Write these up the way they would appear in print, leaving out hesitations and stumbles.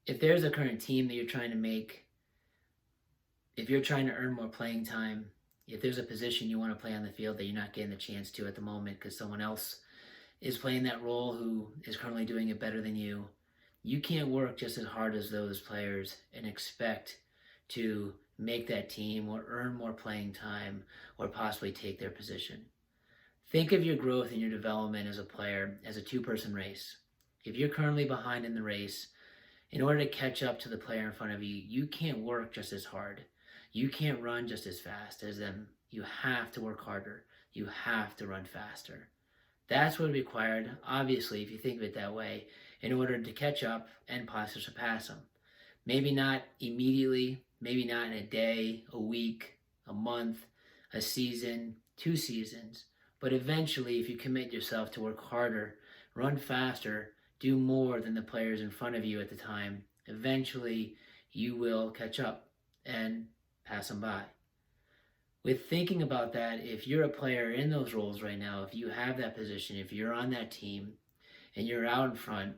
If there's a current team that you're trying to make, if you're trying to earn more playing time, if there's a position you want to play on the field that you're not getting the chance to at the moment because someone else is playing that role who is currently doing it better than you can't work just as hard as those players and expect to make that team or earn more playing time or possibly take their position. Think of your growth and your development as a player as a two-person race. If you're currently behind in the race, in order to catch up to the player in front of you, you can't work just as hard. You can't run just as fast as them. You have to work harder. You have to run faster. That's what required, obviously, if you think of it that way, in order to catch up and possibly surpass them. Maybe not immediately, maybe not in a day, a week, a month, a season, 2 seasons, but eventually, if you commit yourself to work harder, run faster, do more than the players in front of you at the time, eventually you will catch up and pass them by. With thinking about that, if you're a player in those roles right now, if you have that position, if you're on that team and you're out in front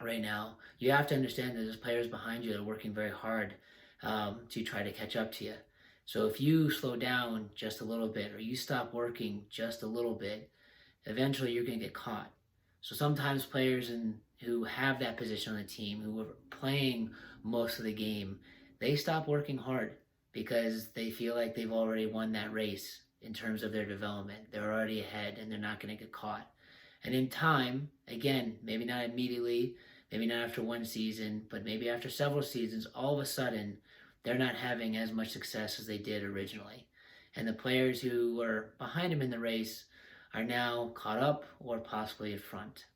right now, you have to understand that there's players behind you that are working very hard to try to catch up to you. So if you slow down just a little bit or you stop working just a little bit, eventually you're going to get caught. So sometimes who have that position on the team, who are playing most of the game, they stop working hard because they feel like they've already won that race in terms of their development. They're already ahead and they're not going to get caught. And in time, again, maybe not immediately, maybe not after one season, but maybe after several seasons, all of a sudden, they're not having as much success as they did originally. And the players who were behind them in the race are now caught up or possibly in front.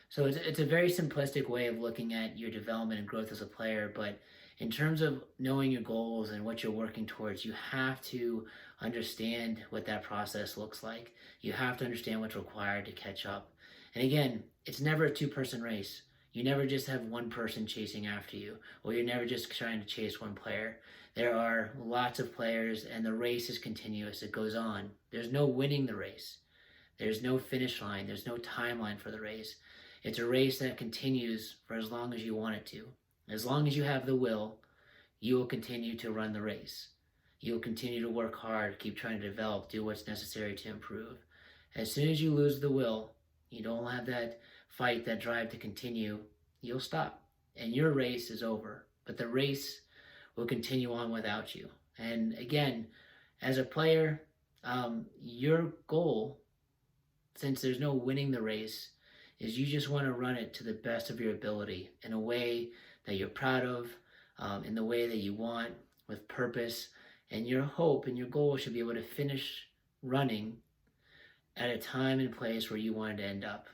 So it's a very simplistic way of looking at your development and growth as a player, but in terms of knowing your goals and what you're working towards, you have to understand what that process looks like. You have to understand what's required to catch up. And again, it's never a two-person race. You never just have one person chasing after you, or you're never just trying to chase one player. There are lots of players, and the race is continuous. It goes on. There's no winning the race. There's no finish line. There's no timeline for the race. It's a race that continues for as long as you want it to. As long as you have the will, you will continue to run the race. You will continue to work hard, keep trying to develop, do what's necessary to improve. As soon as you lose the will, you don't have that fight, that drive to continue, you'll stop. And your race is over. But the race will continue on without you. And again, as a player, your goal, since there's no winning the race, is you just want to run it to the best of your ability in a way that you're proud of, in the way that you want, with purpose. And your hope and your goal should be able to finish running at a time and place where you wanted to end up.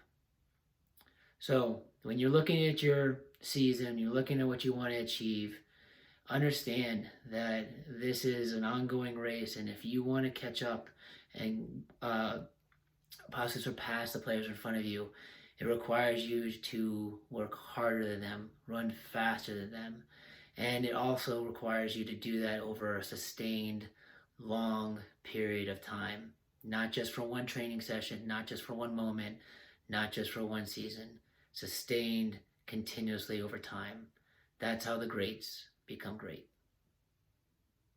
So when you're looking at your season, you're looking at what you want to achieve, understand that this is an ongoing race, and if you want to catch up and possibly surpass the players in front of you, it requires you to work harder than them, run faster than them, and it also requires you to do that over a sustained, long period of time, not just for one training session, not just for one moment, not just for one season, sustained continuously over time. That's how the greats become great.